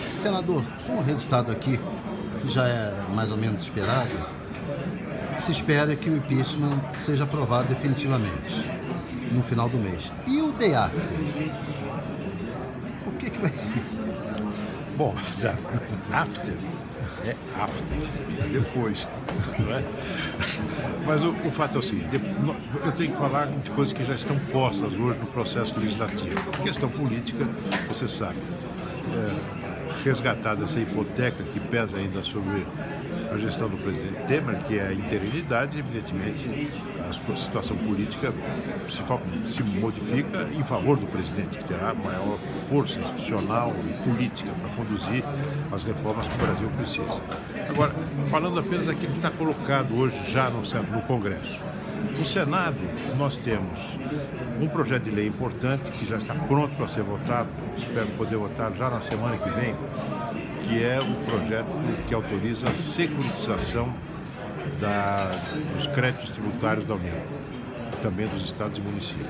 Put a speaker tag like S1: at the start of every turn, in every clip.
S1: Senador, com o resultado aqui, que já é mais ou menos esperado, se espera que o impeachment seja aprovado definitivamente no final do mês. E o day after? O que vai ser?
S2: Bom, after é after, é depois, não é? Mas o fato é o seguinte, eu tenho que falar de coisas que já estão postas hoje no processo legislativo. A questão política, você sabe, resgatada essa hipoteca que pesa ainda sobre a gestão do presidente Temer, que é a interinidade, evidentemente a situação política se modifica em favor do presidente, que terá maior força institucional e política para conduzir as reformas que o Brasil precisa. Agora, falando apenas aquilo que está colocado hoje já no Congresso. No Senado, nós temos um projeto de lei importante que já está pronto para ser votado, espero poder votar já na semana que vem, que é o projeto que autoriza a securitização dos créditos tributários da União, também dos estados e municípios.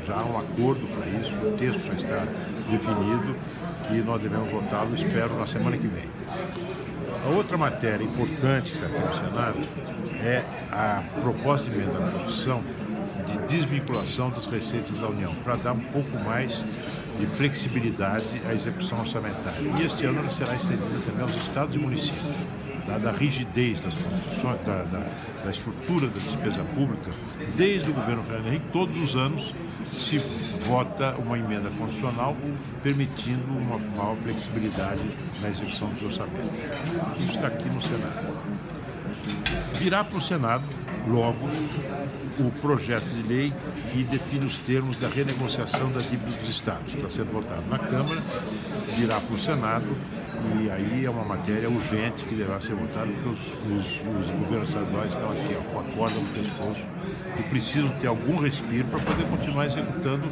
S2: Já há um acordo para isso, o texto já está definido e nós devemos votá-lo, espero, na semana que vem. A outra matéria importante que está aqui no Senado é a proposta de emenda à Constituição de desvinculação das receitas da União, para dar um pouco mais de flexibilidade à execução orçamentária. E este ano ela será estendida também aos estados e municípios, dada a rigidez das construções, da estrutura da despesa pública. Desde o governo Fernando Henrique, todos os anos se vota uma emenda constitucional permitindo uma maior flexibilidade na execução dos orçamentos. Isso está aqui no Senado. Virá para o Senado, logo, o projeto de lei que define os termos da renegociação da dívida dos estados. Está sendo votado na Câmara, virá para o Senado e aí é uma matéria urgente que deverá ser votada porque os governos estaduais estão aqui com a corda no pescoço e precisam ter algum respiro para poder continuar executando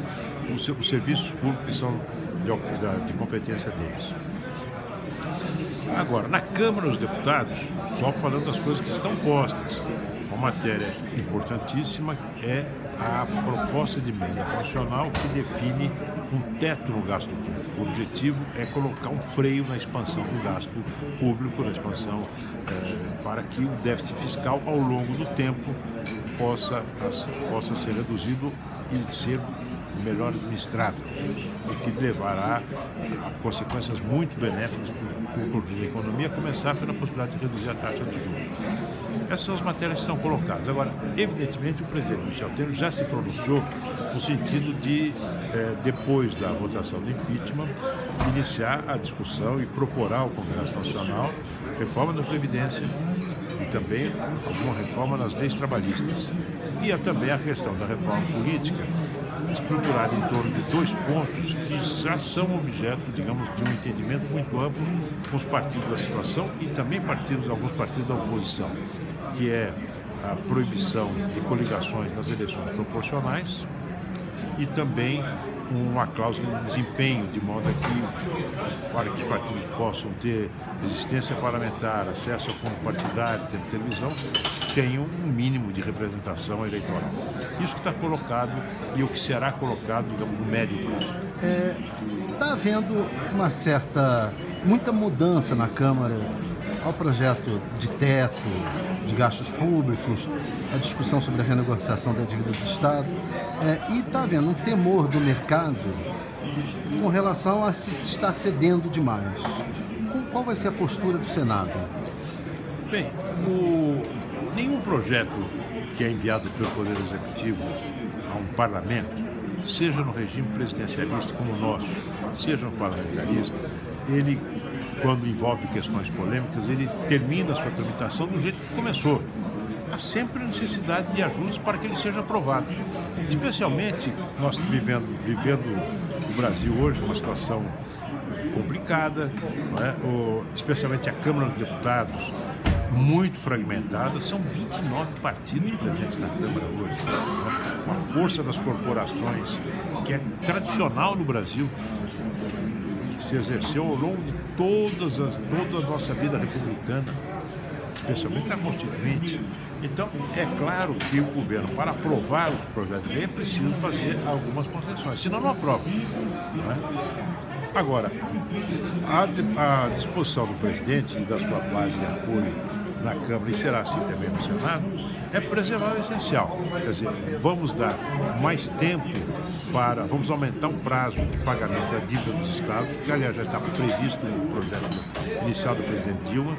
S2: os serviços públicos que são de competência deles. Agora, na Câmara dos Deputados, só falando das coisas que estão postas, uma matéria importantíssima é a proposta de emenda constitucional que define um teto no gasto público. O objetivo é colocar um freio na expansão do gasto público, na expansão para que o déficit fiscal, ao longo do tempo, possa ser reduzido e ser melhor administrado, o que levará a consequências muito benéficas para o conjunto da economia, a começar pela possibilidade de reduzir a taxa de juros. Essas são as matérias que estão colocadas. Agora, evidentemente, o presidente Michel Temer já se pronunciou no sentido de, depois da votação do impeachment, iniciar a discussão e proporar ao Congresso Nacional reforma da Previdência e também alguma reforma nas leis trabalhistas. E também a questão da reforma política, estruturada em torno de dois pontos que já são objeto, digamos, de um entendimento muito amplo com os partidos da situação e também alguns partidos da oposição, que é a proibição de coligações nas eleições proporcionais e também uma cláusula de desempenho, de modo para que os partidos possam ter existência parlamentar, acesso ao fundo partidário, ter televisão, tenham um mínimo de representação eleitoral. Isso que está colocado e o que será colocado, digamos, no médio prazo.
S1: Está havendo muita mudança na Câmara ao projeto de teto, de gastos públicos, a discussão sobre a renegociação da dívida do Estado, e está havendo um temor do mercado com relação a se estar cedendo demais. Qual vai ser a postura do Senado?
S2: Bem, nenhum projeto que é enviado pelo Poder Executivo a um parlamento, seja no regime presidencialista como o nosso, seja no parlamentarismo, ele, quando envolve questões polêmicas, ele termina a sua tramitação do jeito que começou. Há sempre necessidade de ajustes para que ele seja aprovado. Especialmente nós vivendo o Brasil hoje numa situação complicada, não é? Especialmente a Câmara dos Deputados, muito fragmentada, são 29 partidos presentes na Câmara hoje. Uma força das corporações que é tradicional no Brasil, que se exerceu ao longo de toda a nossa vida republicana, especialmente na Constituinte. Então, é claro que o governo, para aprovar o projeto de lei, é preciso fazer algumas concessões, senão não aprova. Não é? Agora, a disposição do presidente e da sua base de apoio na Câmara, e será assim também no Senado, é preservar o essencial. Quer dizer, vamos dar mais tempo vamos aumentar o prazo de pagamento da dívida dos estados, que aliás já estava previsto no projeto inicial do presidente Dilma,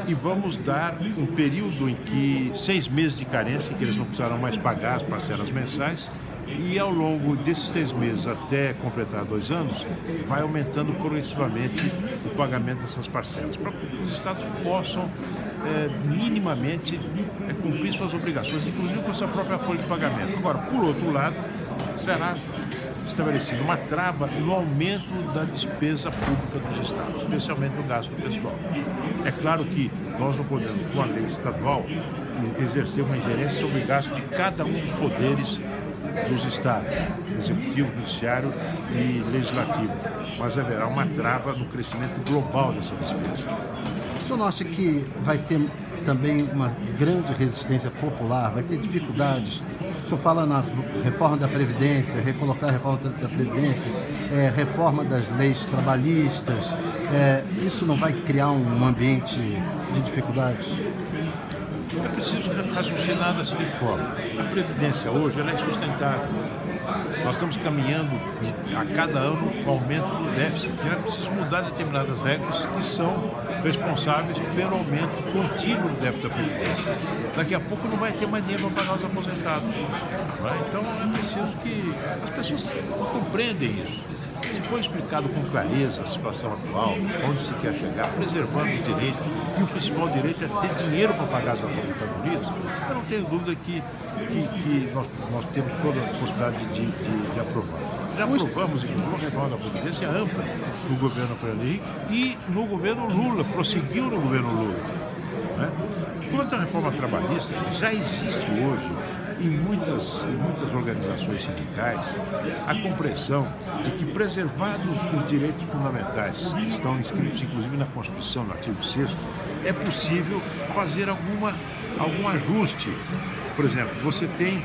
S2: e vamos dar um período em que 6 meses de carência, em que eles não precisarão mais pagar as parcelas mensais, e ao longo desses 6 meses até completar 2 anos, vai aumentando progressivamente o pagamento dessas parcelas, para que os estados possam minimamente cumprir suas obrigações, inclusive com a sua própria folha de pagamento. Agora, por outro lado, será estabelecida uma trava no aumento da despesa pública dos estados, especialmente no gasto pessoal. É claro que nós não podemos, com a lei estadual, exercer uma ingerência sobre o gasto de cada um dos poderes dos estados, executivo, judiciário e legislativo, mas haverá uma trava no crescimento global dessa despesa.
S1: O senhor não acha que vai ter também uma grande resistência popular, vai ter dificuldades? O senhor fala na reforma da Previdência, recolocar a reforma da Previdência, reforma das leis trabalhistas, isso não vai criar um ambiente de dificuldades?
S2: É preciso raciocinar da seguinte forma: a Previdência hoje ela é insustentável. Nós estamos caminhando a cada ano o aumento do déficit. É preciso mudar determinadas regras que são responsáveis pelo aumento contínuo do déficit da Previdência. Daqui a pouco não vai ter mais dinheiro para pagar os aposentados. Então é preciso que as pessoas compreendam isso. Se for explicado com clareza a situação atual, onde se quer chegar, preservando os direitos, e o principal direito é ter dinheiro para pagar as aposentadorias, eu não tenho dúvida que nós temos toda a possibilidade de aprovar. Já aprovamos, inclusive, a reforma da Previdência ampla no governo Fernando Henrique e no governo Lula, prosseguiu no governo Lula. Né? Quanto à reforma trabalhista, já existe hoje em muitas organizações sindicais a compreensão de que, preservados os direitos fundamentais que estão inscritos inclusive na Constituição, no artigo 6º, é possível fazer algum ajuste. Por exemplo, você tem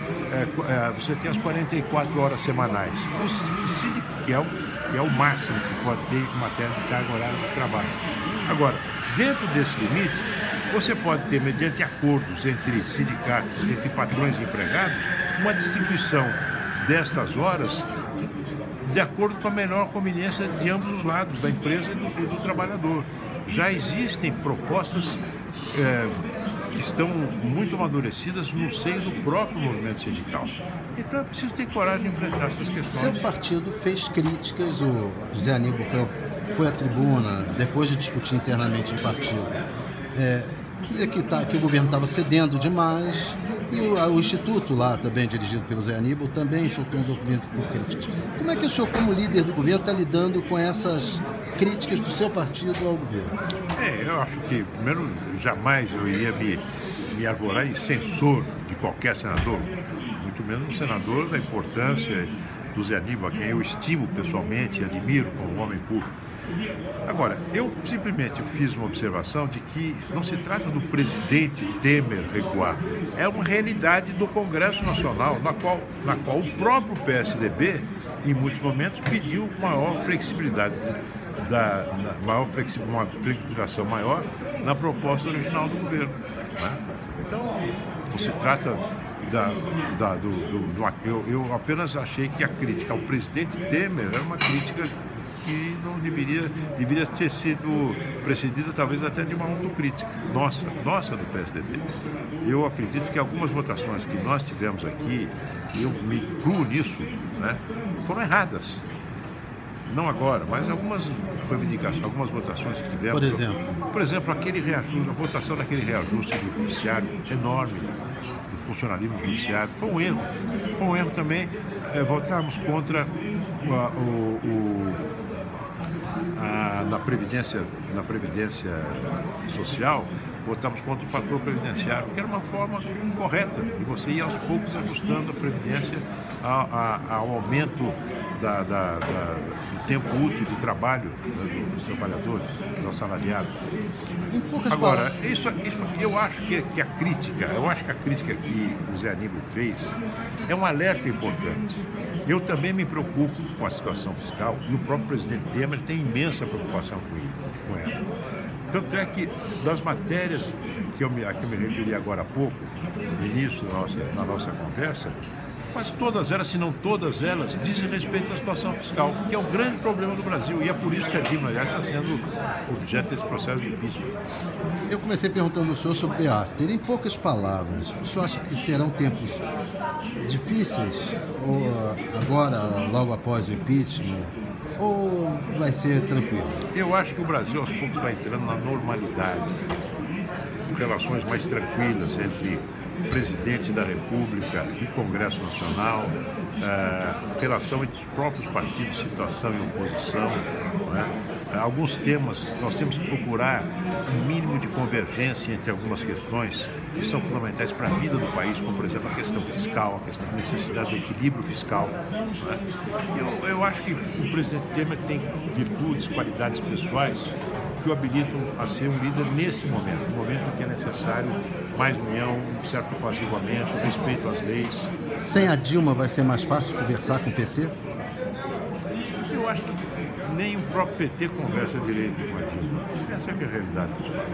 S2: as 44 horas semanais, que é o máximo que pode ter em matéria de carga horária de trabalho. Agora, dentro desse limite, você pode ter, mediante acordos entre sindicatos, entre patrões e empregados, uma distribuição destas horas de acordo com a melhor conveniência de ambos os lados, da empresa e do trabalhador. Já existem propostas que estão muito amadurecidas no seio do próprio movimento sindical. Então é preciso ter coragem de enfrentar essas questões.
S1: Seu partido fez críticas, o José Aníbal foi à tribuna, depois de discutir internamente no partido. Dizer que o governo estava cedendo demais, e o Instituto lá, também dirigido pelo Zé Aníbal, também soltou um documento com críticas. Como é que o senhor, como líder do governo, está lidando com essas críticas do seu partido ao governo?
S2: Eu acho que, primeiro, jamais eu iria me arvorar em censor de qualquer senador, muito menos um senador da importância do Zé Aníbal, a quem eu estimo pessoalmente e admiro como homem público. Agora, eu simplesmente fiz uma observação de que não se trata do presidente Temer recuar, é uma realidade do Congresso Nacional, na qual o próprio PSDB, em muitos momentos, pediu maior flexibilidade, uma flexibilização maior na proposta original do governo. Né? Então, não se trata eu apenas achei que a crítica ao presidente Temer era uma crítica que não deveria ter sido precedida talvez até de uma autocrítica nossa do PSDB. Eu acredito que algumas votações que nós tivemos aqui, eu me incluo nisso, né, foram erradas. Não agora, mas algumas reivindicações, algumas votações que tivemos. Por exemplo, aquele reajuste, a votação daquele reajuste do judiciário enorme, do funcionalismo judiciário, foi um erro. Foi um erro também votarmos contra na Previdência Social, votamos contra o fator previdenciário, que era uma forma correta de você ir aos poucos ajustando a previdência ao aumento do tempo útil de trabalho, né, dos trabalhadores, dos assalariados. Agora, eu acho que a crítica, que o Zé Aníbal fez é um alerta importante. Eu também me preocupo com a situação fiscal e o próprio presidente Temer tem imensa preocupação com ela. Tanto é que das matérias a que eu me referi agora há pouco, no início da nossa conversa, mas todas elas, se não todas elas, dizem respeito à situação fiscal, que é o grande problema do Brasil. E é por isso que a Dilma, aliás, está sendo objeto desse processo de impeachment.
S1: Eu comecei perguntando ao senhor sobre a after. Em poucas palavras, o senhor acha que serão tempos difíceis, ou agora, logo após o impeachment, ou vai ser tranquilo?
S2: Eu acho que o Brasil, aos poucos, vai entrando na normalidade, com relações mais tranquilas entre presidente da República e Congresso Nacional, relação entre os próprios partidos, situação e oposição, né? Alguns temas nós temos que procurar um mínimo de convergência entre algumas questões que são fundamentais para a vida do país, como por exemplo a questão fiscal, a questão da necessidade do equilíbrio fiscal, né? Eu acho que o presidente Temer tem virtudes, qualidades pessoais que o habilitam a ser um líder nesse momento, um momento em que é necessário mais união, um certo apaziguamento, respeito às leis.
S1: Sem a Dilma vai ser mais fácil conversar com o PT?
S2: Eu acho que nem o próprio PT conversa direito com a Dilma. Essa é a realidade dos fatos.